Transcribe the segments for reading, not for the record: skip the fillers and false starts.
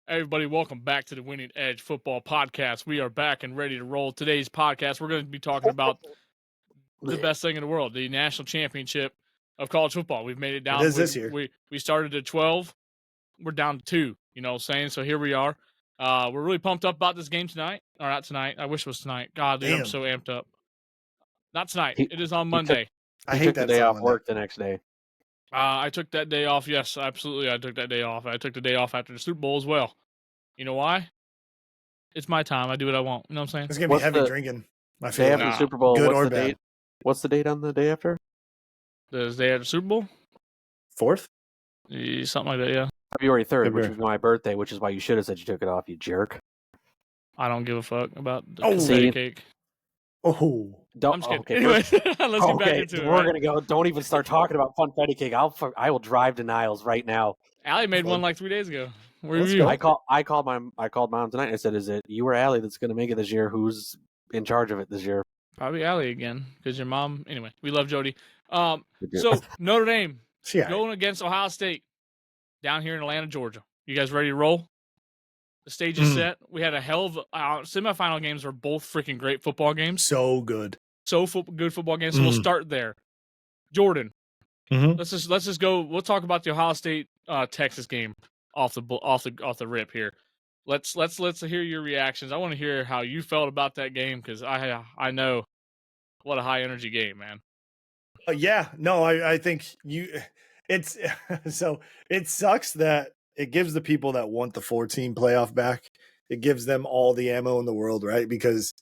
Everybody, welcome back to the Winning Edge Football Podcast. We are back and ready to roll. Today's podcast, we're going to be talking about the best thing in the world, the national championship of college football. We've made it down. It is this year. We started at 12. We're down to 2, you know what I'm saying? So here we are. We're really pumped up about this game tonight. Or not tonight. I wish it was tonight. God, dude, I'm so amped up. Not tonight. It is on Monday. I hate that day off work the next day. I took that day off. Yes, absolutely. I took that day off. I took the day off after the Super Bowl as well. You know why? It's my time. I do what I want. You know what I'm saying? It's going to be heavy drinking. My Day after favorite. the Super Bowl, Good what's or the bad? date? What's the date on the day after? The day after the Super Bowl? 4th? Something like that, yeah. February 3rd, which February. was my birthday, which is why you should have said you took it off, you jerk. I don't give a fuck about the Oh, confetti see? cake. Oh. I'm just kidding. Okay, Anyway, first- let's get back okay, into it. we're gonna go. Don't even start talking about funfetti cake. I will drive to Niles right now. Allie made one like 3 days ago. Where Let's were you? go. I called mom tonight. And I said, "Is it you or Allie that's gonna make it this year? Who's in charge of it this year?" Probably Allie again, because your mom. Anyway, we love Jody. Good deal. So Notre Dame Yeah. going against Ohio State down here in Atlanta, Georgia. You guys ready to roll? The stage is set. We had a hell of semifinal games are both freaking great football games. So good. Good football games. So we'll start there. Jordan, let's just go. We'll talk about the Ohio State Texas game off the rip here. Let's hear your reactions. I want to hear how you felt about that game because I know what a high energy game, man. I think it's so it sucks that it gives the people that want the 14 playoff back. It gives them all the ammo in the world, right? Because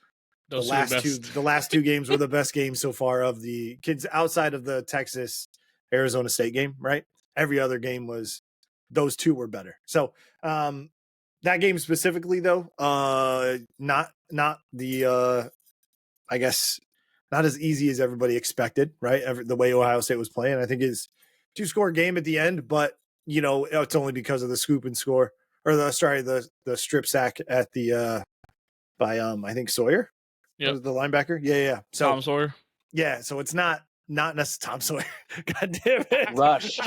the last two games were the best games so far of the kids outside of the Texas Arizona State game, right? Every other game was those two were better. So that game specifically though, not the I guess not as easy as everybody expected, right? The way Ohio State was playing, I think is 2-score game at the end, but you know, it's only because of the scoop and score or the strip sack at the by I think Sawyer. Yeah, the linebacker. Yeah. So Tom Sawyer. Yeah, so it's not necessarily Tom Sawyer. God damn it. Rush.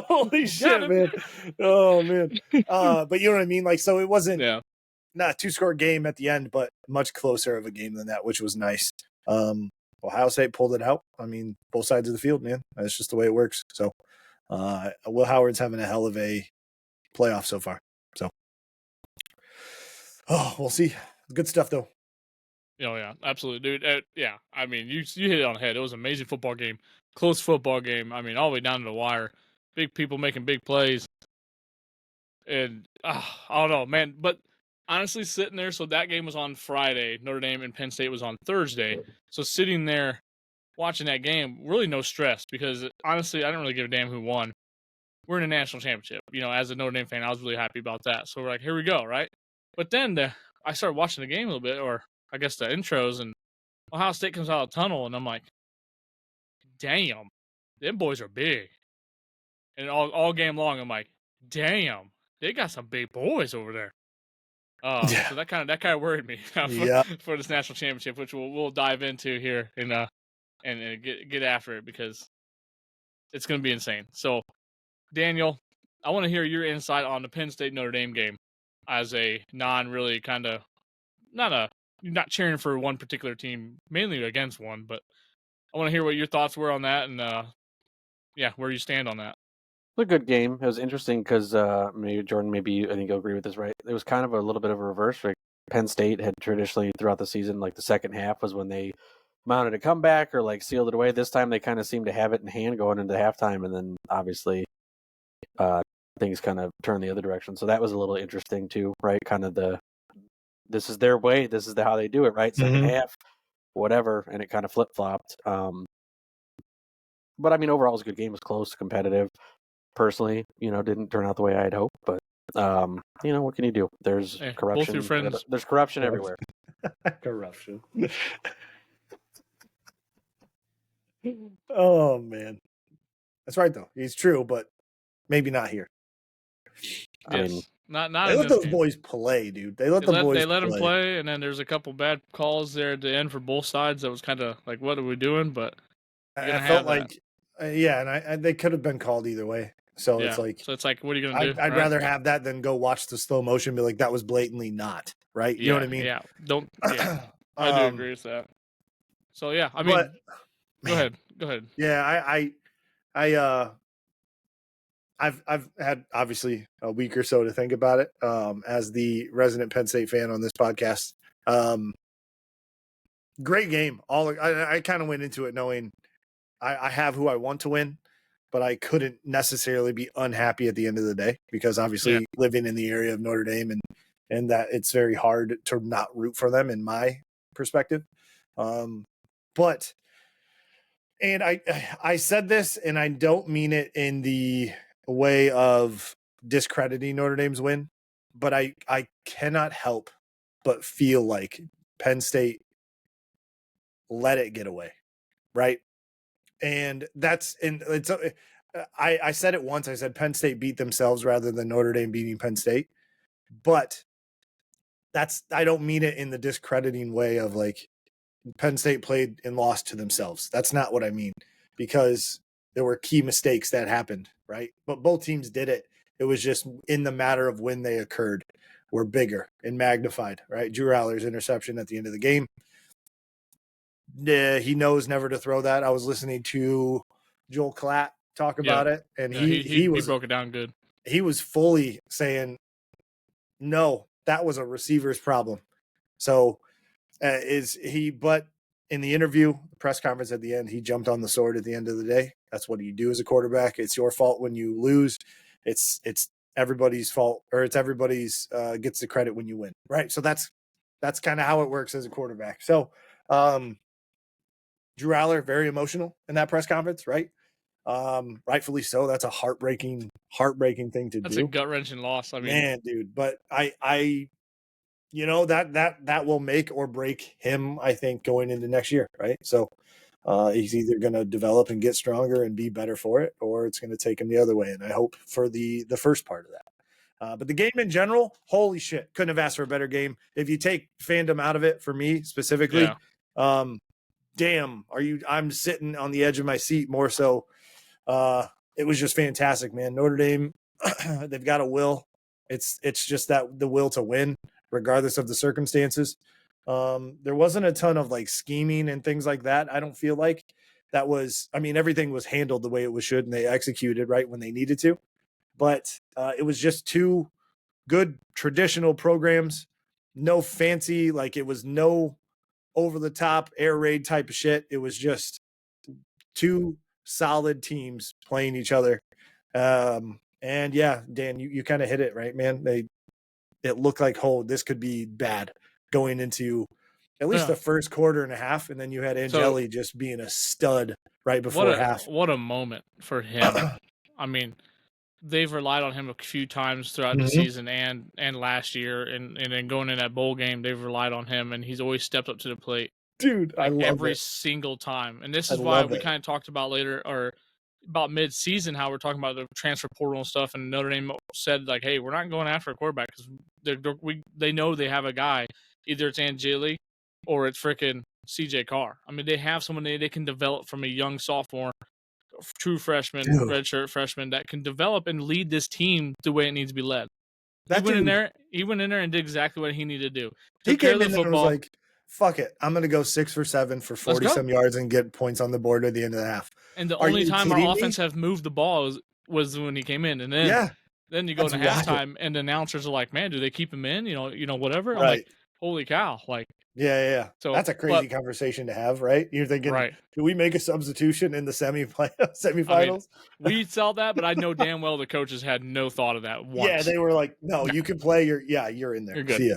Holy shit, man. Oh man. But you know what I mean? Like, so it wasn't not a 2-score game at the end, but much closer of a game than that, which was nice. Ohio State pulled it out. I mean, both sides of the field, man. That's just the way it works. So Will Howard's having a hell of a playoff so far. So we'll see. Good stuff though. Oh yeah, absolutely, dude. Yeah, I mean, you hit it on the head. It was an amazing football game, close football game. I mean, all the way down to the wire. Big people making big plays, and I don't know, man. But honestly, sitting there, so that game was on Friday. Notre Dame and Penn State was on Thursday. So sitting there, watching that game, really no stress because honestly, I don't really give a damn who won. We're in a national championship. You know, as a Notre Dame fan, I was really happy about that. So we're like, here we go, right? But then I started watching the game a little bit, or I guess the intros, and Ohio State comes out of the tunnel, and I'm like, damn, them boys are big. And all game long, I'm like, damn, they got some big boys over there. So that kind of worried me for this national championship, which we'll dive into here and get after it because it's going to be insane. So, Daniel, I want to hear your insight on the Penn State Notre Dame game as a non-really kind of not cheering for one particular team, mainly against one, but I want to hear what your thoughts were on that and where you stand on that. It was a good game. It was interesting because Jordan, I think you'll agree with this, right? It was kind of a little bit of a reverse. Like Penn State had traditionally throughout the season, like the second half was when they mounted a comeback or like sealed it away. This time they kind of seemed to have it in hand going into halftime, and then obviously things kind of turned the other direction. So that was a little interesting too, right? Kind of this is their way, this is how they do it, right? Second half, whatever, and it kind of flip-flopped. But I mean, overall, it was a good game. It was close, competitive. Personally, didn't turn out the way I had hoped, but what can you do? There's corruption. Both your friends. There's corruption everywhere. Corruption. Oh man, that's right though. He's true, but maybe not here. I mean, not. They let those boys play, dude. They let them play, and then there's a couple bad calls there at the end for both sides. That was kind of like, what are we doing? But I felt like, and they could have been called either way. So Yeah. it's like, So it's like, what are you gonna do? I'd right? rather have that than go watch the slow motion and be like, that was blatantly not, right? You know what I mean? Yeah. Don't. Yeah. I do agree with that. So yeah, I mean, But man, Go ahead. yeah, I've had obviously a week or so to think about it. As the resident Penn State fan on this podcast, great game. I kind of went into it knowing I have who I want to win, but I couldn't necessarily be unhappy at the end of the day because obviously living in the area of Notre Dame and that it's very hard to not root for them in my perspective. But and I said this and I don't mean it in the way of discrediting Notre Dame's win, but I cannot help but feel like Penn State let it get away, right? And I said it once. I said Penn State beat themselves rather than Notre Dame beating Penn State, but I don't mean it in the discrediting way of like Penn State played and lost to themselves. That's not what I mean, because there were key mistakes that happened, right? But both teams did it. It was just in the matter of when they occurred were bigger and magnified, right? Drew Aller's interception at the end of the game. He knows never to throw that. I was listening to Joel Klatt talk about it, and he broke it down good. He was fully saying, no, that was a receiver's problem. So but in the interview, the press conference at the end, he jumped on the sword at the end of the day. That's what you do as a quarterback. It's your fault when you lose. It's everybody's fault, or it's everybody's gets the credit when you win, right? So that's kind of how it works as a quarterback. So Drew Aller, very emotional in that press conference, right? Rightfully so. That's a heartbreaking thing to do. That's a gut-wrenching loss. I mean, man, dude, but I that will make or break him, I think, going into next year, right? So he's either going to develop and get stronger and be better for it, or it's going to take him the other way. And I hope for the first part of that. But the game in general, holy shit, couldn't have asked for a better game. If you take fandom out of it, for me specifically, damn, I'm sitting on the edge of my seat more so. It was just fantastic, man. Notre Dame, they've got a will. It's just that the will to win, regardless of the circumstances. There wasn't a ton of like scheming and things like that. I don't feel like that was, everything was handled the way it was should, and they executed right when they needed to. But it was just two good traditional programs. No fancy, like it was no over the top air raid type of shit. It was just two solid teams playing each other. And yeah, Dan, you kind of hit it right, man. It looked like, this could be bad going into at least the first quarter and a half, and then you had Angeli just being a stud right before half. What a moment for him. They've relied on him a few times throughout the season and last year, and then going in that bowl game, they've relied on him, and he's always stepped up to the plate. Dude, I love every single time. And this is why we kind of talked about later, or about mid-season, how we're talking about the transfer portal and stuff, and Notre Dame said, like, hey, we're not going after a quarterback because they know they have a guy. Either it's Angeli or it's freaking CJ Carr. They have someone they can develop from a young sophomore, true freshman, redshirt freshman that can develop and lead this team the way it needs to be led. He went in there and did exactly what he needed to do. He came in there and was like, fuck it, I'm going to go 6 for 7 for 40-some yards and get points on the board at the end of the half. And the only time our offense have moved the ball was when he came in. And then you go into halftime and the announcers are like, man, do they keep him in? Whatever. Right. I'm like, holy cow. Like, yeah. So that's a crazy conversation to have, right? You're thinking, do we make a substitution in the semifinals? We saw that, but I know damn well the coaches had no thought of that once. Yeah, they were like, no, you can play. You're in there. You're good. See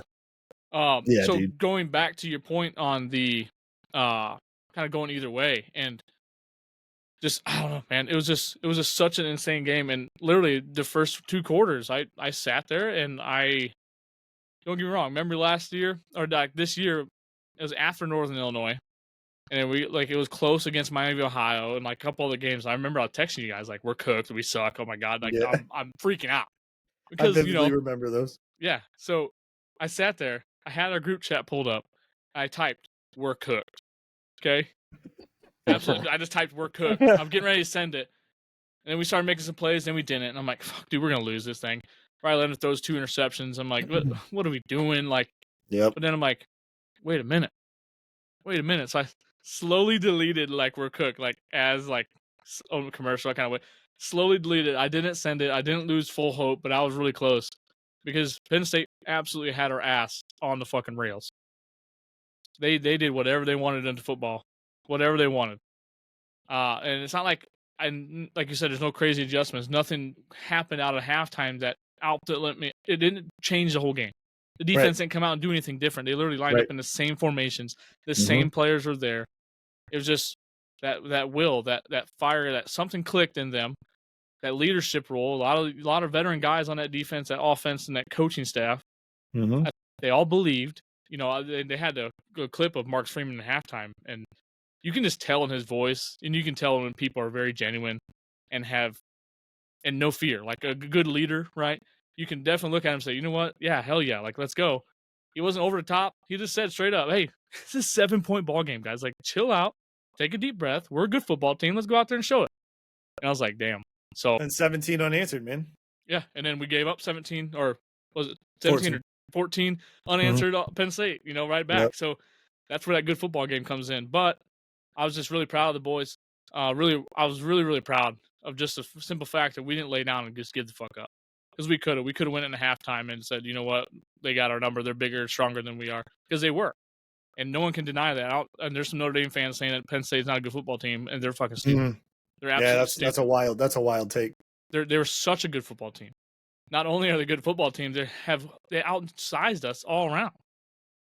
ya. Dude. Going back to your point on the kind of going either way, and just, I don't know, man, it was just such an insane game. And literally the first 2 quarters, I sat there and don't get me wrong, remember last year, or like this year, it was after Northern Illinois, and it was close against Miami, Ohio, and like a couple other games. I remember I was texting you guys like, we're cooked, we suck, oh my god, I'm freaking out because I vividly remember those. Yeah, so I sat there, I had our group chat pulled up, I typed, we're cooked. Okay, absolutely. I just typed, we're cooked. I'm getting ready to send it, And then we started making some plays, then we didn't. And I'm like, fuck, dude, we're gonna lose this thing. Riley Leonard throws 2 interceptions. I'm like, what are we doing? Like, Yep. but then I'm like, wait a minute. So I slowly deleted like we're cooked, like as like on a commercial. I kind of went slowly deleted. I didn't send it. I didn't lose full hope, but I was really close because Penn State absolutely had our ass on the fucking rails. They did whatever they wanted into football, whatever they wanted. And it's not like like you said, there's no crazy adjustments. Nothing happened out of halftime that outlet me. It didn't change the whole game. The defense didn't come out and do anything different. They literally lined up in the same formations. The same players were there. It was just that will, that fire, that something clicked in them. That leadership role. A lot of veteran guys on that defense, that offense, and that coaching staff. They all believed. You know, they had a clip of Mark Freeman at halftime, and you can just tell in his voice, and you can tell when people are very genuine and no fear, like a good leader, right? You can definitely look at him and say, you know what? Yeah, hell yeah, like let's go. He wasn't over the top. He just said straight up, hey, this is a 7-point ball game, guys. Like, chill out, take a deep breath. We're a good football team. Let's go out there and show it. And I was like, damn. So and 17 unanswered, man. Yeah, and then we gave up 17, or was it 17 or 14 unanswered Penn State, you know, right back. Yep. So that's where that good football game comes in. But I was just really proud of the boys. I was really proud of just the simple fact that we didn't lay down and just give the fuck up. Because we could have went into halftime and said, you know what, they got our number. They're bigger, stronger than we are. Because they were. And no one can deny that. And there's some Notre Dame fans saying that Penn State's not a good football team, and they're fucking stupid. They're absolutely stupid. That's a wild take. They're such a good football team. Not only are they a good football team, they outsized us all around.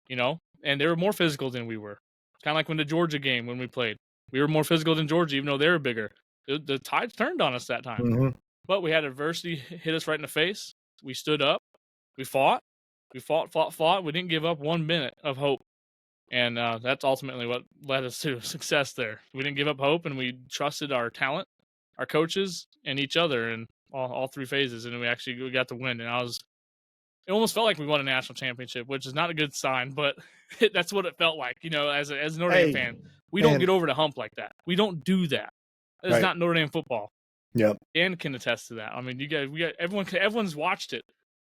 You know? And they were more physical than we were. Kind of like when the Georgia game when we played. We were more physical than Georgia, even though they were bigger. The tides turned on us that time. But we had adversity hit us right in the face. We stood up. We fought. We fought. We didn't give up 1 minute of hope. And that's ultimately what led us to success there. We didn't give up hope, and we trusted our talent, our coaches, and each other in all 3 phases. And we got the win. And it almost felt like we won a national championship, which is not a good sign, but that's what it felt like. You know, as a Notre Dame fan, we don't get over the hump like that. We don't do that. It's not Notre Dame football. Yep. Dan can attest to that. I mean, everyone's watched it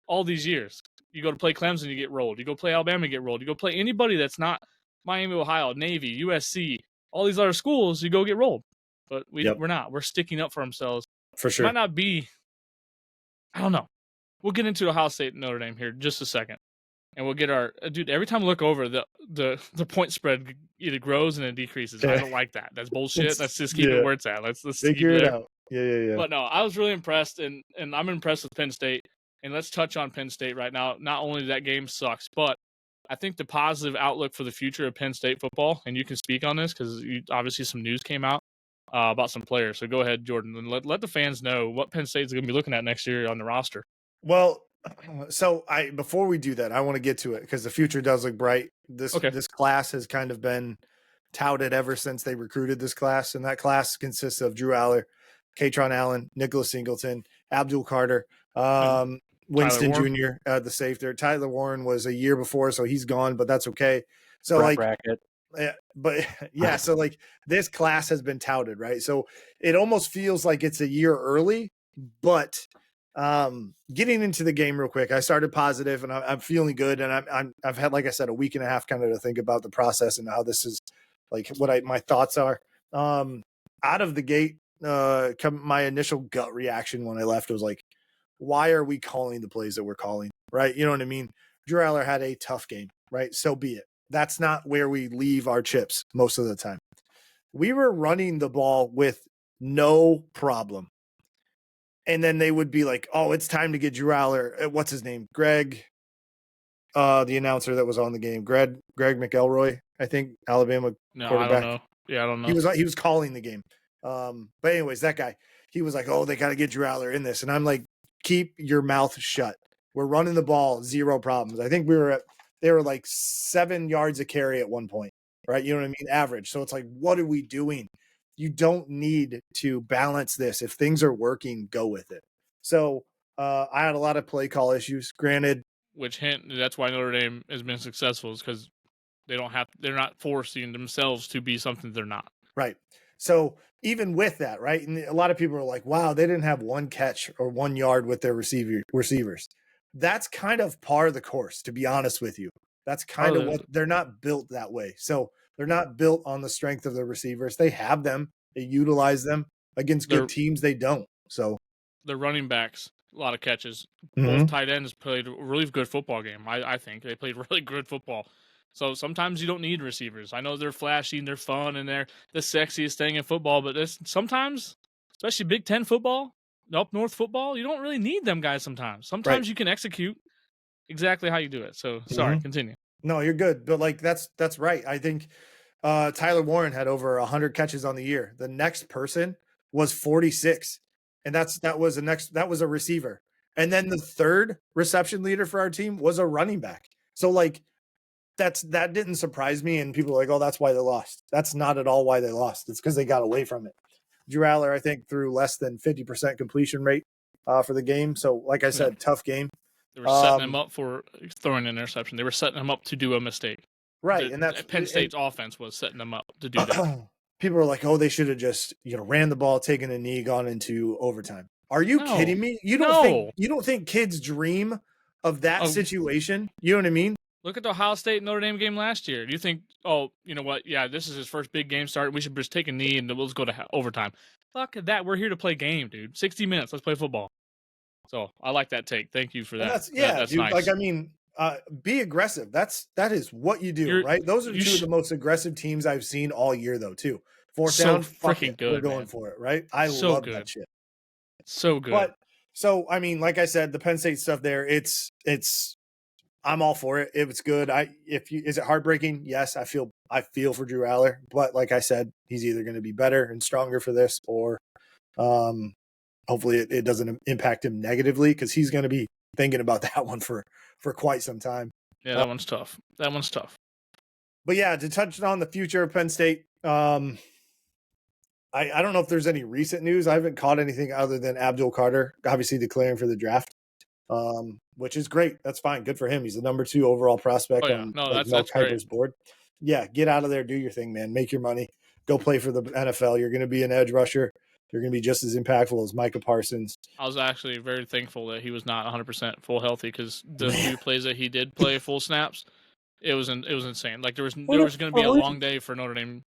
all these years. You go to play Clemson, you get rolled. You go play Alabama, you get rolled. You go play anybody that's not Miami, Ohio, Navy, USC, all these other schools, you go get rolled. But we're not. We're sticking up for ourselves. For sure. It might not be. I don't know. We'll get into Ohio State and Notre Dame here in just a second. And we'll get our dude. Every time I look over, the point spread either grows and it decreases. I don't like that. That's bullshit. Let's just keep it where it's at. Let's figure it out. Yeah. But no, I was really impressed, and I'm impressed with Penn State. And let's touch on Penn State right now. Not only that game sucks, but I think the positive outlook for the future of Penn State football, and you can speak on this because obviously some news came out about some players. So go ahead, Jordan, and let the fans know what Penn State's going to be looking at next year on the roster. Well, so before we do that, I want to get to it because the future does look bright. This class has kind of been touted ever since they recruited this class, and that class consists of Drew Aller, Katron Allen, Nicholas Singleton, Abdul Carter, Winston Jr., the safety. Tyler Warren was a year before, so he's gone, but that's okay. So bracket. But yeah, so like this class has been touted, right? So it almost feels like it's a year early, but getting into the game real quick, I started positive and I'm feeling good. And I've had, like I said, a week and a half kind of to think about the process and how this is like what my thoughts are. Out of the gate, my initial gut reaction when I left was like, why are we calling the plays that we're calling? Right. You know what I mean? Drew Aller had a tough game, right? So be it. That's not where we leave our chips most of the time. We were running the ball with no problem. And then they would be like, oh, it's time to get Drew Aller. What's his name? Greg, the announcer that was on the game. Greg McElroy, I think, Alabama quarterback. I don't know. Yeah, I don't know. He was calling the game. But anyways, that guy, he was like, oh, they got to get Drew Aller in this. And I'm like, keep your mouth shut. We're running the ball, 0 problems. I think they were like 7 yards a carry at one point, right? You know what I mean? Average. So it's like, what are we doing? You don't need to balance this. If things are working, go with it. So I had a lot of play call issues. Granted, that's why Notre Dame has been successful, is because they're not forcing themselves to be something they're not. Right. So even with that, right? And a lot of people are like, wow, they didn't have 1 catch or 1 yard with their receivers. That's kind of par of the course, to be honest with you. That's kind of what they're not built that way. So they're not built on the strength of the receivers. They have them, they utilize them against good teams. They don't. So the running backs, a lot of catches. Mhm. Both tight ends played a really good football game. I think they played really good football. So sometimes you don't need receivers. I know they're flashy and they're fun and they're the sexiest thing in football, but sometimes, especially Big Ten football, up north football, you don't really need them guys sometimes. Sometimes you can execute exactly how you do it. So sorry, continue. No, you're good. But like that's right. I think Tyler Warren had over 100 catches on the year. The next person was 46. And that was a receiver. And then the third reception leader for our team was a running back. So like that didn't surprise me. And people are like, oh, that's why they lost. That's not at all why they lost. It's because they got away from it. Drew Aller, I think, threw less than 50% completion rate for the game. So like I said, tough game. They were setting him up for throwing an interception. They were setting him up to do a mistake. Right. And that's Penn State's offense was setting them up to do that. People are like, oh, they should have just, ran the ball, taken a knee, gone into overtime. Are you kidding me? You don't think kids dream of that situation? You know what I mean? Look at the Ohio State Notre Dame game last year. Do you think, oh, you know what? Yeah, this is his first big game start. We should just take a knee and let's go to overtime. Fuck that. We're here to play game, dude. 60 minutes. Let's play football. So I like that take. Thank you for that. That's dude, nice. Like, I mean, be aggressive. That is what you do, right? Those are two of the most aggressive teams I've seen all year, though, too. Fourth down, freaking good. We're going for it, right? I love that shit. So good. But so I mean, like I said, the Penn State stuff there, it's I'm all for it. If it's good, is it heartbreaking? Yes, I feel for Drew Aller, but like I said, he's either going to be better and stronger for this, or hopefully it doesn't impact him negatively, because he's going to be thinking about that one for quite some time. Yeah, that one's tough. But yeah, to touch on the future of Penn State, I don't know if there's any recent news. I haven't caught anything other than Abdul Carter obviously declaring for the draft, which is great. That's fine. Good for him. He's the number 2 overall prospect on Mel Kiper's board. Yeah, get out of there. Do your thing, man. Make your money. Go play for the NFL. You're going to be an edge rusher. You're going to be just as impactful as Micah Parsons. I was actually very thankful that he was not 100% full healthy, because the few plays that he did play full snaps, it was insane. Like there was going to be a long day for Notre Dame.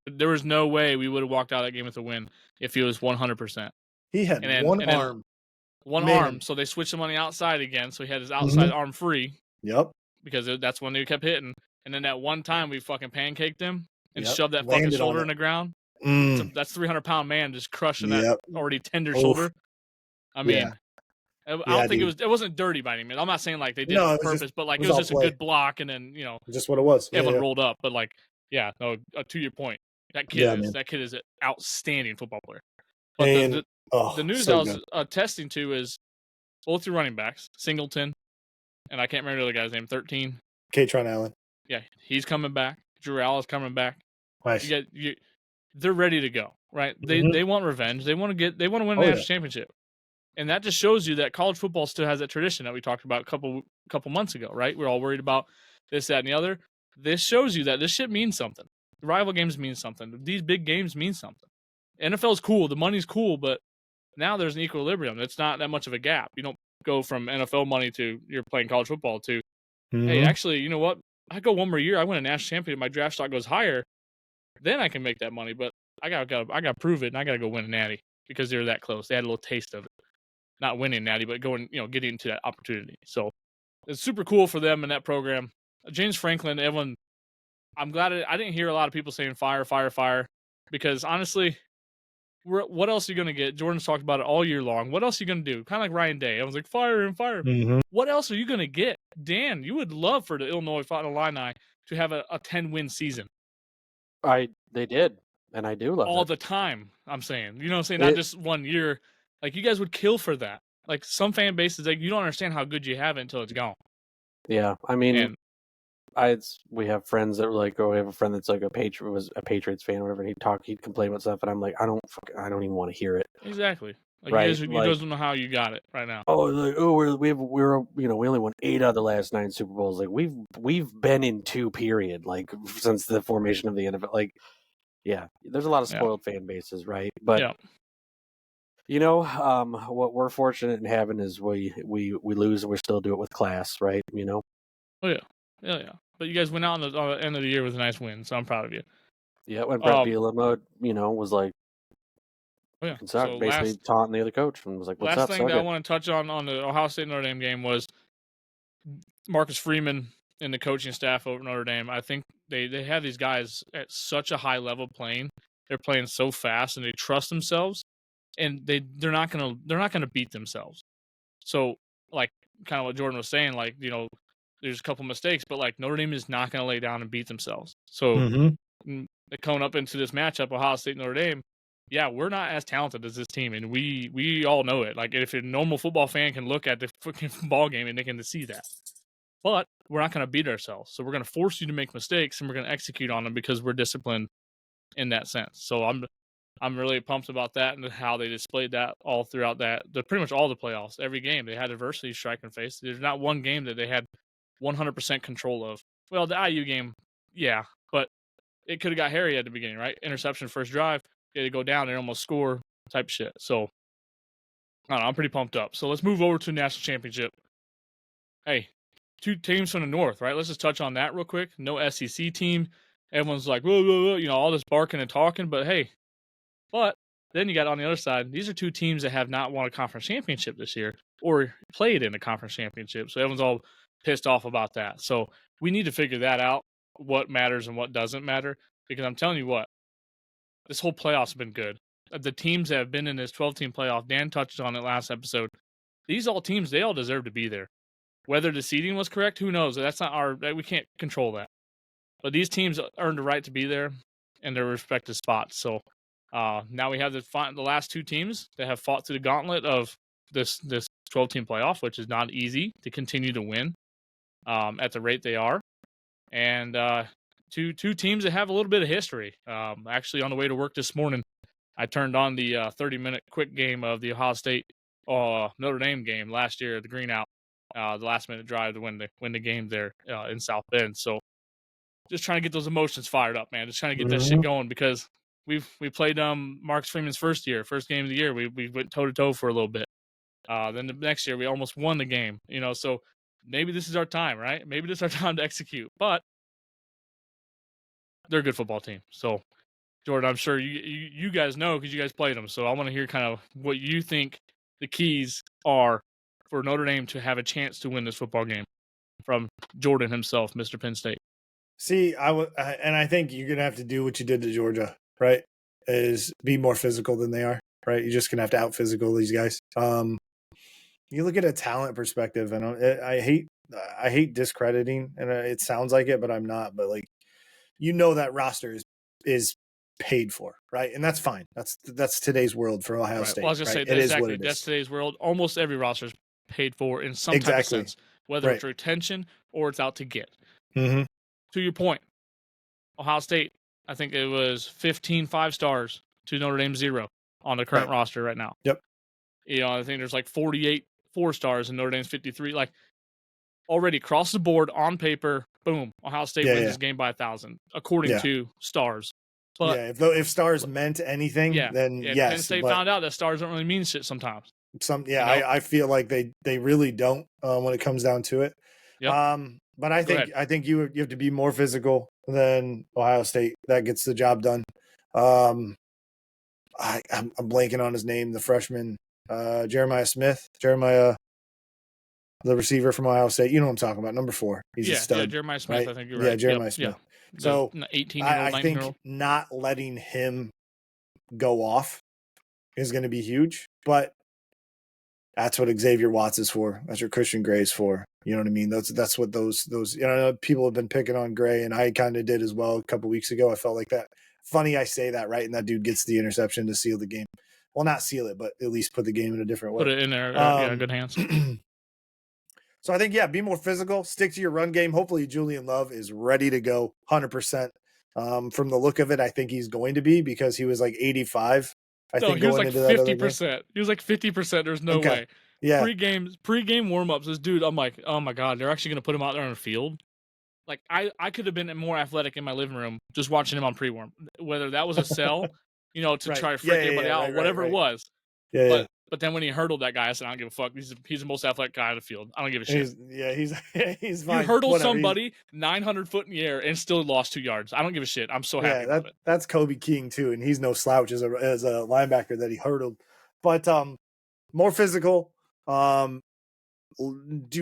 There was no way we would have walked out of that game with a win if he was 100%. He had one arm. So they switched him on the outside again. So he had his outside arm free. Yep. Because that's when they kept hitting. And then that one time we fucking pancaked him and shoved that fucking shoulder in the ground. That's 300-pound man just crushing that already tender shoulder. I mean, I don't think it wasn't dirty by any means. I'm not saying like they did it on purpose, but like it was just a good block, and then just what it was. Everyone rolled up, but like to your point, that kid is an outstanding football player. But the news I was attesting to is both your running backs, Singleton, and I can't remember the other guy's name, 13. Katron Allen. Yeah, he's coming back. Drew Allen's coming back. Nice. They're ready to go, right? They want revenge. They want to win a national championship. And that just shows you that college football still has that tradition that we talked about a couple months ago, right? We're all worried about this, that, and the other. This shows you that this shit means something. The rival games mean something. These big games mean something. NFL's cool. The money's cool, but now there's an equilibrium. It's not that much of a gap. You don't go from NFL money to you're playing college football to, hey, actually, you know what? I go one more year. I win a national championship. My draft stock goes higher. Then I can make that money. But I got to prove it, and I got to go win a natty because they're that close. They had a little taste of it. Not winning natty, but going, getting into that opportunity. So it's super cool for them in that program. James Franklin, everyone, I'm glad I didn't hear a lot of people saying fire, fire, fire, because honestly, what else are you going to get? Jordan's talked about it all year long. What else are you going to do? Kind of like Ryan Day. I was like, fire and fire. What else are you going to get? Dan, you would love for the Illinois Illini to have a 10-win season. They did, and I do love all the time, I'm saying. You know what I'm saying? Not just 1 year. Like, you guys would kill for that. Like, some fan bases, like, you don't understand how good you have it until it's gone. Yeah, I mean, we have friends that were like, we have a friend that's like was a Patriots fan or whatever, and he'd complain about stuff, and I'm like, I don't even want to hear it. Exactly. Like, right? You guys don't know how you got it right now. We only won 8 out of the last 9 Super Bowls. Like, we've been in 2, period, like, since the formation of the NFL. Like, Yeah, there's a lot of Yeah. spoiled fan bases, right? But Yeah. what we're fortunate in having is we lose and we still do it with class, right? Oh yeah. Yeah. But you guys went out on the end of the year with a nice win, so I'm proud of you. Yeah, when Brett Um. Bielema, was like Oh yeah. suck, So basically taunting the other coach and was like, "What's last up, thing suck that I it." want to touch on the Ohio State Notre Dame game was Marcus Freeman and the coaching staff over Notre Dame. I think they have these guys at such a high level playing. They're playing so fast and they trust themselves, and they're not gonna beat themselves. So like kind of what Jordan was saying, like there's a couple mistakes, but like Notre Dame is not gonna lay down and beat themselves. So coming up into this matchup, Ohio State Notre Dame. Yeah, we're not as talented as this team, and we all know it. Like, if a normal football fan can look at the freaking ball game and they can see that, but we're not going to beat ourselves. So we're going to force you to make mistakes, and we're going to execute on them because we're disciplined in that sense. So I'm really pumped about that and how they displayed that all throughout pretty much all the playoffs. Every game they had adversity striking face. There's not one game that they had 100% control of. Well, the IU game, yeah, but it could have got hairy at the beginning, right? Interception first drive, they had to go down and almost score type shit. So I don't know, I'm pretty pumped up. So let's move over to national championship. Hey, two teams from the North, right? Let's just touch on that real quick. No SEC team. Everyone's like, whoa, whoa, whoa, all this barking and talking, but hey, but then you got on the other side, these are two teams that have not won a conference championship this year or played in a conference championship. So everyone's all pissed off about that. So we need to figure that out, what matters and what doesn't matter, because I'm telling you what, this whole playoff's been good. The teams that have been in this 12-team playoff, Dan touched on it last episode. These all teams, they all deserve to be there. Whether the seeding was correct, who knows? That's not we can't control that. But these teams earned the right to be there in their respective spots. So now we have the last two teams that have fought through the gauntlet of this 12-team playoff, which is not easy to continue to win at the rate they are. And two teams that have a little bit of history. Actually, on the way to work this morning, I turned on the 30-minute quick game of the Ohio State Notre Dame game last year at the Green Out. The last-minute drive to win the game there in South Bend. So just trying to get those emotions fired up, man. Just trying to get that shit going because we played Marcus Freeman's first game of the year. We went toe-to-toe for a little bit. Then the next year, we almost won the game. So maybe this is our time, right? Maybe this is our time to execute. But they're a good football team. So, Jordan, I'm sure you guys know because you guys played them. So I want to hear kind of what you think the keys are for Notre Dame to have a chance to win this football game from Jordan himself, Mr. Penn State. See, I think you're gonna have to do what you did to Georgia, right? Is be more physical than they are, right? You're just gonna have to out physical these guys. You look at a talent perspective, and I hate discrediting, and it sounds like it, but I'm not. But like, that roster is paid for, right? And that's fine. That's today's world for Ohio State. Well, I was just right? saying, It exactly. is what it That's is. today's world. Almost every roster is paid for in some type of sense, whether it's retention or it's out to get. Mm-hmm. To your point, Ohio State, I think it was 15 5-stars to Notre Dame 0 on the current roster right now. Yep. I think there's like 48 4-stars and Notre Dame's 53. Like already across the board on paper, boom, Ohio State wins this game by 1,000 according to stars. But if stars meant anything, then yes. Penn State found out that stars don't really mean shit sometimes. I feel like they really don't when it comes down to it. Yep. But I think you have to be more physical than Ohio State. That gets the job done. I'm blanking on his name, the freshman, Jeremiah Smith. Jeremiah, the receiver from Ohio State. You know what I'm talking about, number 4. He's a stud. Yeah, Jeremiah Smith, right? I think you're right. Yeah, Jeremiah Smith. Yeah. So 18-year-old, I think not letting him go off is going to be huge, but that's what Xavier Watts is for. That's what Christian Gray is for. You know what I mean? That's what those people have been picking on Gray, and I kind of did as well a couple weeks ago. I felt like that. Funny I say that, right? And that dude gets the interception to seal the game. Well, not seal it, but at least put the game in a different way. Put it in there. Good hands. So I think, be more physical. Stick to your run game. Hopefully Julian Love is ready to go 100%. From the look of it, I think he's going to be because he was like 85. I think he was like 50%. He was like 50%. There's no way. Yeah. Pre-game warm-ups, this dude, I'm like, oh my God, they're actually going to put him out there on the field? like I could have been more athletic in my living room just watching him on pre-warm. Whether that was a sell, to Right. try to freak everybody out, Right, or right, whatever it right. was. Yeah, yeah. But then when he hurdled that guy, I said, I don't give a fuck. He's the most athletic guy on the field. I don't give a shit. He's You fine. hurdle Whatever. somebody 900 foot in the air and still lost 2 yards. I don't give a shit. I'm so happy about it. That's Kobe King too, and he's no slouch as a linebacker that he hurdled. But more physical. Do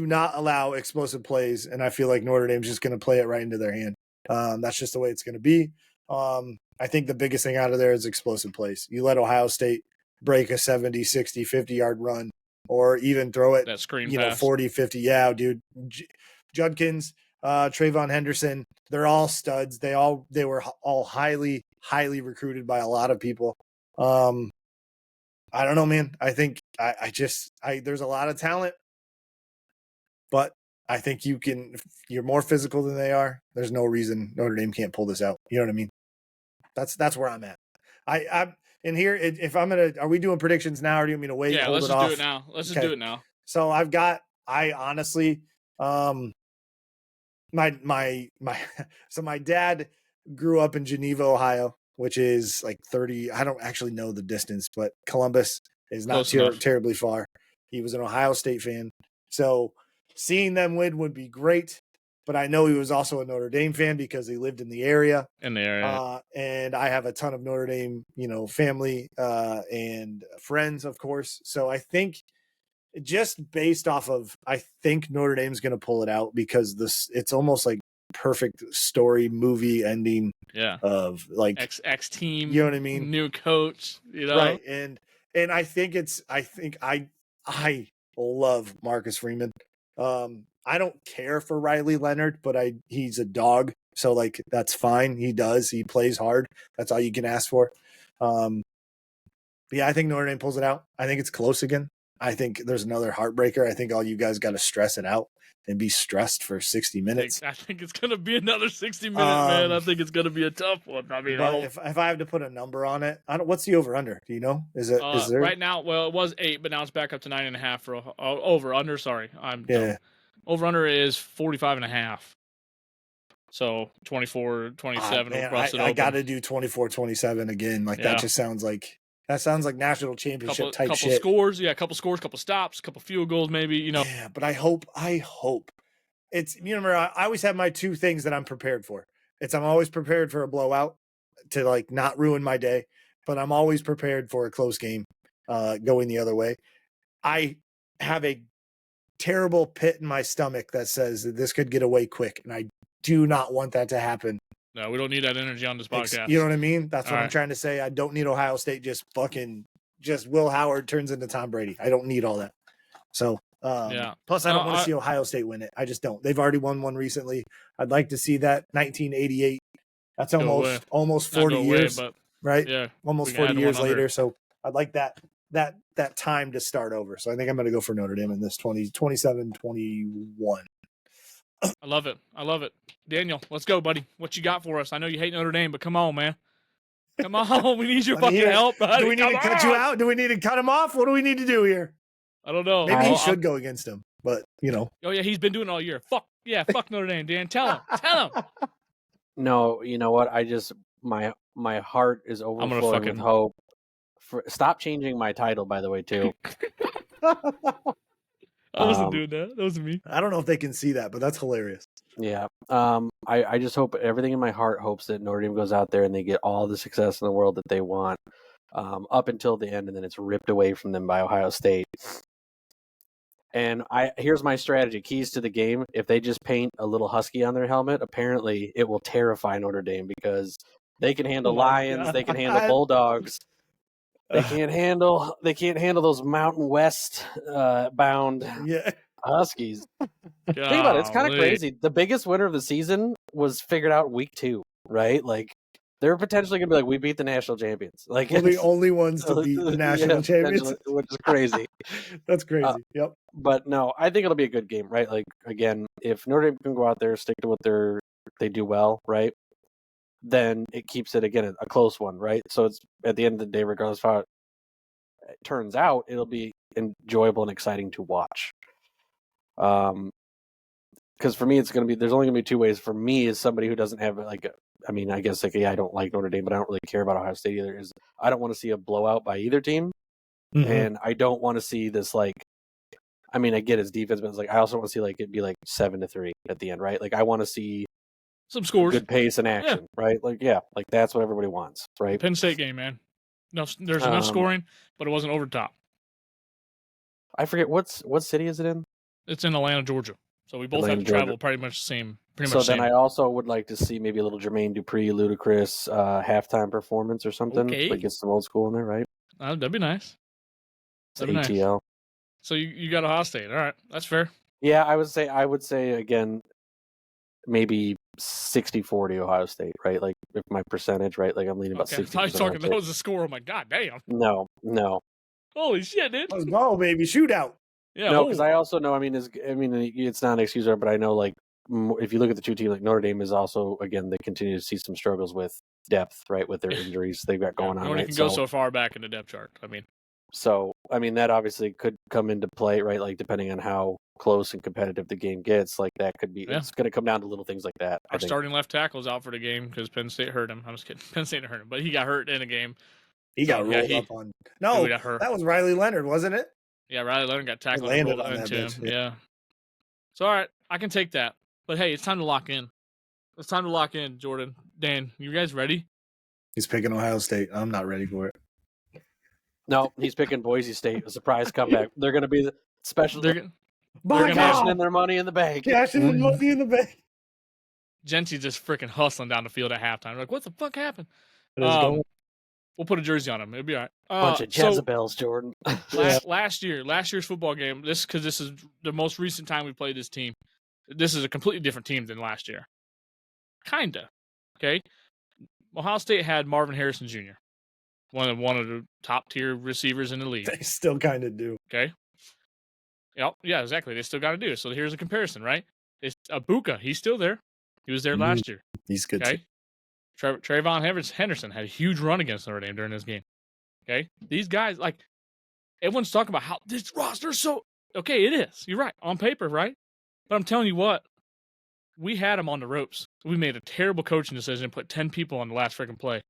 not allow explosive plays, and I feel like Notre Dame's just going to play it right into their hand. That's just the way it's going to be. I think the biggest thing out of there is explosive plays. You let Ohio State break a 70, 60, 50-yard run, or even throw it, that screen pass. 40, 50. Yeah, dude. Judkins, Trayvon Henderson, they're all studs. They were all highly, highly recruited by a lot of people. I don't know, man. I think there's a lot of talent, but I think you're more physical than they are. There's no reason Notre Dame can't pull this out. You know what I mean? That's where I'm at. I'm in here. If I'm are we doing predictions now, or do you want me to wait? Yeah, let's just do it now. Let's just do it now. So I honestly, my so my dad grew up in Geneva, Ohio, which is like 30. I don't actually know the distance, but Columbus is not terribly far. He was an Ohio State fan, so seeing them win would be great. But I know he was also a Notre Dame fan because he lived in the area. And I have a ton of Notre Dame, family and friends, of course. So I think just based off of, I think Notre Dame's going to pull it out because it's almost like perfect story movie ending. Yeah. Of like X team. You know what I mean? New coach. Right. And I think I love Marcus Freeman. I don't care for Riley Leonard, but he's a dog. So like, that's fine. He plays hard. That's all you can ask for. But yeah, I think Notre Dame pulls it out. I think it's close again. I think there's another heartbreaker. I think all you guys got to stress it out and be stressed for 60 minutes. I think it's going to be another 60 minutes, man. I think it's going to be a tough one. I mean, if I have to put a number on it, what's the over under? Do you know? Is there right now? Well, it was 8, but now it's back up to 9.5 for over under. Sorry, over under is 45.5. So 24-27. I got to do 24-27 again. Like that just sounds like. That sounds like national championship type shit. Couple scores, couple stops, couple field goals, maybe. Yeah, but I hope it's. Remember, I always have my two things that I'm prepared for. I'm always prepared for a blowout to like not ruin my day, but I'm always prepared for a close game going the other way. I have a terrible pit in my stomach that says that this could get away quick, and I do not want that to happen. No, we don't need that energy on this podcast. You know what I mean? That's what I'm trying to say. I don't need Ohio State just Will Howard turns into Tom Brady. I don't need all that. So, Plus, I don't want to see Ohio State win it. I just don't. They've already won one recently. I'd like to see that 1988. That's almost 40 years, right? Yeah, almost 40 years later. So I'd like that time to start over. So I think I'm going to go for Notre Dame in this 27-21. I love it. Daniel, let's go, buddy. What you got for us? I know you hate Notre Dame, but come on, man. Come on. We need your fucking help, buddy. Do we need to cut you out? Do we need to cut him off? What do we need to do here? I don't know. Maybe he should go against him, but Oh, yeah, he's been doing it all year. Fuck Notre Dame, Dan. Tell him. No, you know what? My heart is overflowing with hope. Stop changing my title, by the way, too. I wasn't doing that. That wasn't me. I don't know if they can see that, but that's hilarious. Yeah. I just hope, everything in my heart hopes that Notre Dame goes out there and they get all the success in the world that they want up until the end, and then it's ripped away from them by Ohio State. And here's my strategy. Keys to the game. If they just paint a little husky on their helmet, apparently it will terrify Notre Dame because they can handle lions, they can handle bulldogs. They can't handle those Mountain West bound Huskies. Think about it. It's kind of crazy. The biggest winner of the season was figured out week 2, right? Like they're potentially gonna be like, we beat the national champions. Like we're the only ones to beat the national champions, which is crazy. That's crazy. Yep. But no, I think it'll be a good game, right? Like again, if Notre Dame can go out there, stick to what they do well, right? Then it keeps it again a close one, right? So it's at the end of the day, regardless of how it turns out, it'll be enjoyable and exciting to watch. because for me, it's going to be, there's only going to be two ways. For me, as somebody who doesn't have I guess I don't like Notre Dame, but I don't really care about Ohio State either. Is I don't want to see a blowout by either team, and I don't want to see this I get his defense, but it's I also want to see it be 7-3 at the end, right? I want to see some scores, good pace and action, right? That's what everybody wants, right? Penn State game, man. No, there's enough scoring, but it wasn't over top. I forget what city is it in? It's in Atlanta, Georgia. So we both have to travel pretty much the same. Then I also would like to see maybe a little Jermaine Dupri, Ludacris halftime performance or something. Okay. Get some old school in there, right? That'd be nice. That'd be ATL. Nice. So you got Ohio State. All right, that's fair. Yeah, I would say again, maybe 60-40 Ohio State, right? If my percentage, right? I'm leaning about 60%. I was talking. That was a score. Oh my god, damn. No. Holy shit, dude. Let's go, baby. Shootout. Yeah. No, because I also know. It's not an excuse, but I know if you look at the two teams, Notre Dame is also again they continue to see some struggles with depth, right? With their injuries they've got going on. Nobody can go so far back in the depth chart. That obviously could come into play, right? Depending on how close and competitive the game gets, that could be. Yeah. It's going to come down to little things like that. Our starting left tackle is out for the game because Penn State hurt him. I'm just kidding. Penn State hurt him, but he got hurt in a game. He got rolled up on. No, that was Riley Leonard, wasn't it? Yeah, Riley Leonard got tackled and rolled into him. Yeah. So, all right, I can take that. But, hey, it's time to lock in. It's time to lock in, Jordan. Dan, you guys ready? He's picking Ohio State. I'm not ready for it. No, he's picking Boise State. A surprise comeback. They're going to be the special. They're cashing in their money in the bank. Cashing in money in the bank. Genty just freaking hustling down the field at halftime. What the fuck happened? We'll put a jersey on him. It'll be all right. Bunch of Jezebels, Jordan. Last year's football game, this is the most recent time we played this team. This is a completely different team than last year. Kinda. Okay? Ohio State had Marvin Harrison Jr., one of the top tier receivers in the league. They still kind of do. Okay? Yep. Yeah, exactly. They still got to do it. So here's a comparison, right? It's Abuka. He's still there. He was there last year. He's good. Okay? Trayvon Henderson had a huge run against Notre Dame during this game. Okay? These guys, everyone's talking about how this roster's so... Okay, it is. You're right. On paper, right? But I'm telling you what, we had them on the ropes. We made a terrible coaching decision and put 10 people on the last freaking play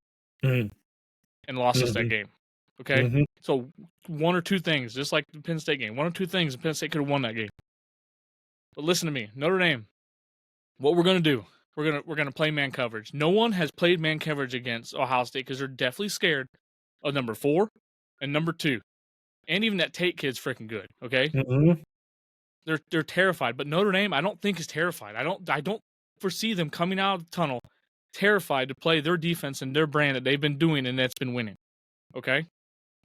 and lost us that game. Okay? So one or two things, just like the Penn State game, one or two things, and Penn State could have won that game. But listen to me. Notre Dame, what we're going to do, we're gonna play man coverage. No one has played man coverage against Ohio State because they're definitely scared of number 4 and number 2, and even that Tate kid's freaking good. Okay, they're terrified. But Notre Dame, I don't think is terrified. I don't foresee them coming out of the tunnel terrified to play their defense and their brand that they've been doing and that's been winning. Okay,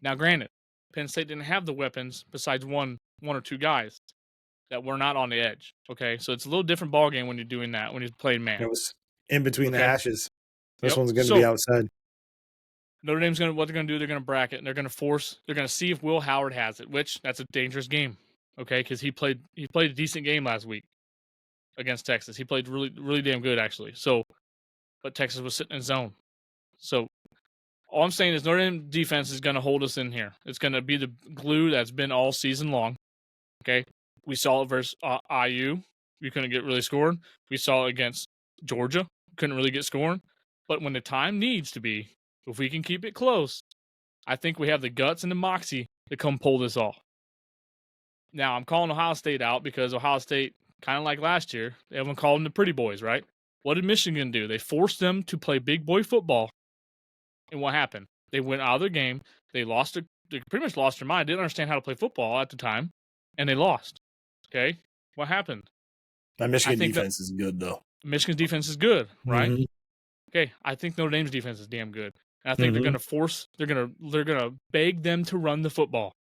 now granted, Penn State didn't have the weapons besides one or two guys that were not on the edge. Okay, so it's a little different ball game when you're doing that, when you're playing man. It was in between the ashes. This one's going to be outside. Notre Dame's what they're going to do, they're going to bracket, and they're going to see if Will Howard has it, which that's a dangerous game. Okay, because he played a decent game last week against Texas. He played really, really damn good, actually. So, but Texas was sitting in zone. So, all I'm saying is Notre Dame defense is going to hold us in here. It's going to be the glue that's been all season long. Okay, we saw it versus IU. We couldn't get really scoring. We saw it against Georgia. Couldn't really get scoring. But when the time needs to be, if we can keep it close, I think we have the guts and the moxie to come pull this off. Now, I'm calling Ohio State out because Ohio State, kind of like last year, everyone called them the pretty boys, right? What did Michigan do? They forced them to play big boy football. And what happened? They went out of their game. They pretty much lost their mind. Didn't understand how to play football at the time. And they lost. Okay? What happened? That Michigan defense is good, though. Michigan's defense is good, right? Okay, I think Notre Dame's defense is damn good. And I think they're gonna beg them to run the football.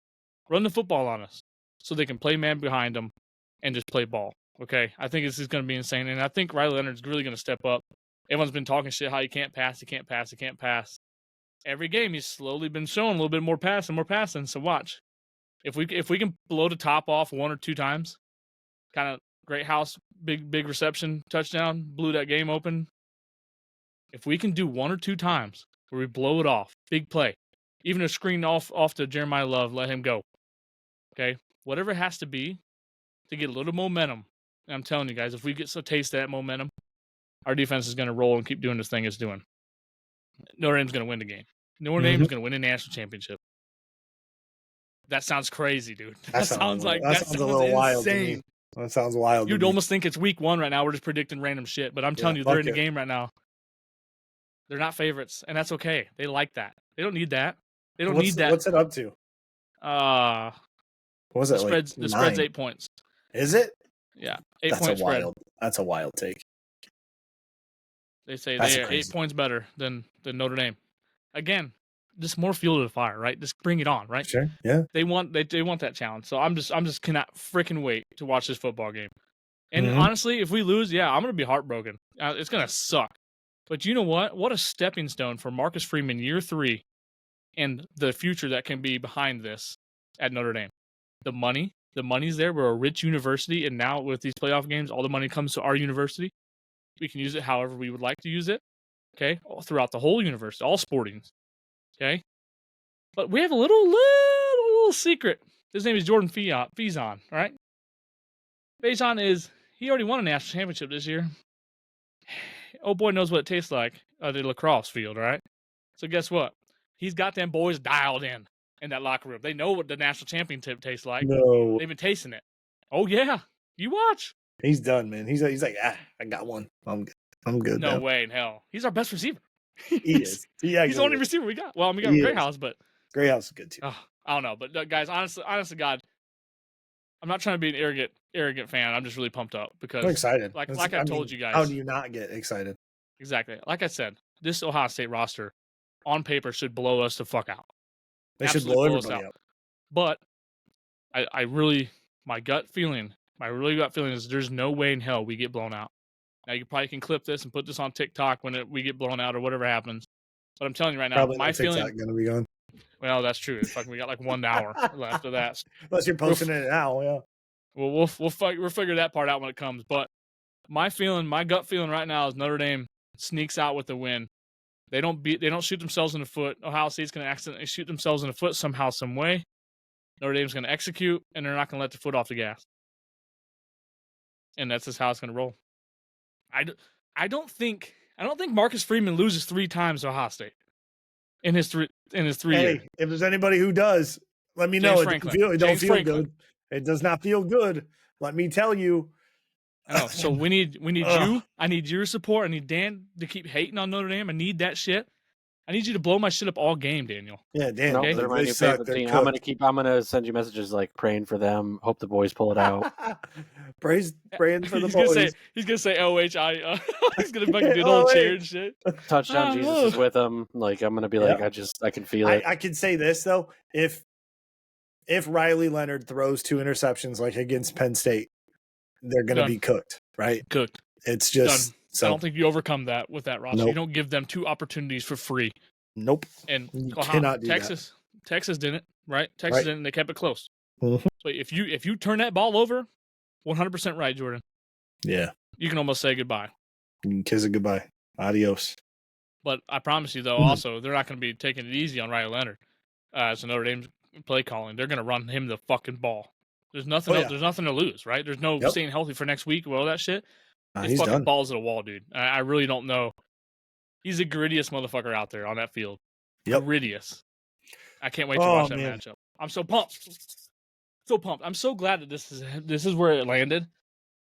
Run the football on us. So they can play man behind them and just play ball. Okay? I think this is gonna be insane. And I think Riley Leonard's really gonna step up. Everyone's been talking shit how he can't pass. Every game he's slowly been showing a little bit more passing. So watch. If we can blow the top off one or two times, kind of great house, big reception, touchdown, blew that game open. If we can do one or two times where we blow it off, big play, even a screen off to Jeremiah Love, let him go. Okay, whatever it has to be to get a little momentum And I'm telling you guys, if we get to taste that momentum, our defense is going to roll and keep doing this thing it's doing. Notre Dame's going to win the game. Notre Dame is going to win a national championship. That sounds crazy, dude. That sounds a little insane. wild to me. That sounds wild. You'd almost think it's week 1 right now. We're just predicting random shit, but I'm telling you, they're in the game right now. They're not favorites, and that's okay. They like that. They don't need that. They don't need that. What's it up to? What was it? The spread's 8 points. Is it? Yeah, 8-point spread. That's a wild take. They say they are 8 points better than Notre Dame. Again, just more fuel to the fire, right? Just bring it on, right? Sure. Yeah. They want that challenge. So I'm just cannot freaking wait to watch this football game. And honestly, if we lose, I'm gonna be heartbroken. It's gonna suck. But you know what? What a stepping stone for Marcus Freeman year 3, and the future that can be behind this at Notre Dame. The money's there. We're a rich university, and now with these playoff games, all the money comes to our university. We can use it however we would like to use it. Okay, all throughout the whole university, all sportings. Okay, but we have a little secret. His name is Jordan Faison. All right, Faison he already won a national championship this year. Oh boy knows what it tastes like at the lacrosse field. All right, so guess what? He's got them boys dialed in that locker room. They know what the national championship tastes like. No, they've been tasting it. Oh yeah, you watch. He's done, man. He's like, I got one. I'm good. No now. way in hell. He's our best receiver. He is. He's the only receiver we got. Well, we got Greyhouse, but Greyhouse is good too. I don't know, but guys, honestly, God, I'm not trying to be an arrogant fan. I'm just really pumped up because I'm excited. Like I told you guys. How do you not get excited? Exactly. Like I said, this Ohio State roster on paper should blow us the fuck out. They should blow everybody out. But I really, my gut feeling is there's no way in hell we get blown out. Now you probably can clip this and put this on TikTok when we get blown out or whatever happens. But I'm telling you right now, probably my feeling gonna be gone. Well, that's true. We got like 1 hour left of that. Unless you're posting it now, yeah. Well, we'll figure that part out when it comes. But my gut feeling right now is Notre Dame sneaks out with the win. They don't shoot themselves in the foot. Ohio State's going to accidentally shoot themselves in the foot somehow, some way. Notre Dame's going to execute, and they're not going to let their foot off the gas. And that's just how it's going to roll. I don't think Marcus Freeman loses 3 times to Ohio State in his 3 years. If there's anybody who does, let me know. It don't feel good. It does not feel good. Let me tell you. I know. So we need you. I need your support. I need Dan to keep hating on Notre Dame. I need that shit. I need you to blow my shit up all game, Daniel. Yeah, Dan. Nope, they're my new favorite team. I'm gonna send you messages like praying for them. Hope the boys pull it out. Praying for the boys. He's gonna say OHI. He's gonna fucking do the whole cheer and shit. Touchdown, Jesus is with them. Like I'm gonna be like, I can feel it. I can say this though, if Riley Leonard throws 2 interceptions like against Penn State, they're gonna be cooked, right? Cooked. It's just. Done. So, I don't think you overcome that with that roster. Nope. You don't give them 2 opportunities for free. Nope. And you cannot do Texas didn't, right? Texas didn't. They kept it close. Mm-hmm. So if you turn that ball over, 100% right, Jordan. Yeah. You can almost say goodbye. You can kiss it goodbye. Adios. But I promise you, though, also they're not going to be taking it easy on Riley Leonard. So Notre Dame's play calling, they're going to run him the fucking ball. There's nothing. There's nothing to lose, right? There's no staying healthy for next week. Well, that shit. It's fucking done. Balls at a wall, dude. I really don't know. He's the grittiest motherfucker out there on that field. Yep. Grittiest. I can't wait to watch that matchup. I'm so pumped. So pumped. I'm so glad that this is where it landed,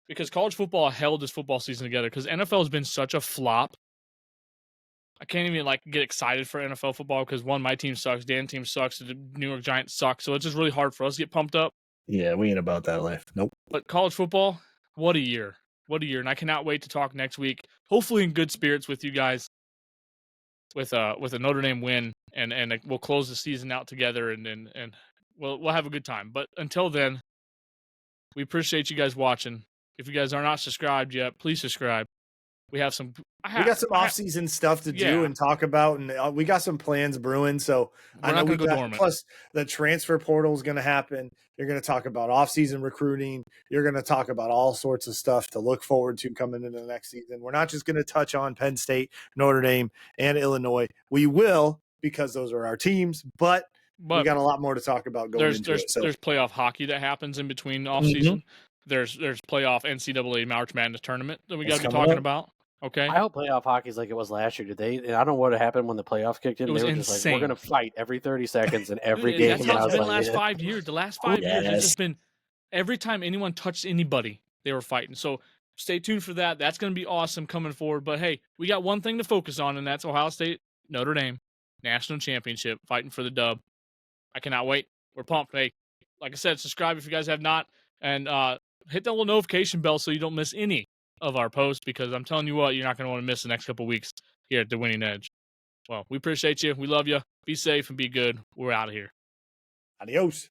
because college football held this football season together. Because NFL has been such a flop. I can't even get excited for NFL football because my team sucks, Dan's team sucks, the New York Giants suck. So it's just really hard for us to get pumped up. Yeah, we ain't about that life. Nope. But college football, what a year. What a year. And I cannot wait to talk next week, hopefully in good spirits with you guys, with a Notre Dame win, and we'll close the season out together, and we'll have a good time. But until then, we appreciate you guys watching. If you guys are not subscribed yet, please subscribe. We got some off-season stuff to do and talk about, and we got some plans brewing. So I know we got, plus the transfer portal is going to happen. You're going to talk about off-season recruiting. You're going to talk about all sorts of stuff to look forward to coming into the next season. We're not just going to touch on Penn State, Notre Dame, and Illinois. We will, because those are our teams, but we got a lot more to talk about going into it. So. There's playoff hockey that happens in between off-season. there's playoff NCAA March Madness tournament that we got It's to be coming talking up. about. Okay, I hope playoff hockey is like it was last year. Did they? I don't know what happened when the playoffs kicked in. It They was were just like, we're insane. going to fight every 30 seconds in every Dude, game. that's And how I it's was been like, last yeah. 5 years. The last 5 years, it's Yes. just been every time anyone touched anybody, they were fighting. So stay tuned for that. That's going to be awesome coming forward. But hey, we got one thing to focus on, and that's Ohio State, Notre Dame, national championship, fighting for the dub. I cannot wait. We're pumped. Hey, like I said, subscribe if you guys have not, and hit that little notification bell so you don't miss any of our posts, because I'm telling you what, you're not going to want to miss the next couple weeks here at the Winning Edge. Well, we appreciate you. We love you. Be safe and be good. We're out of here. Adios.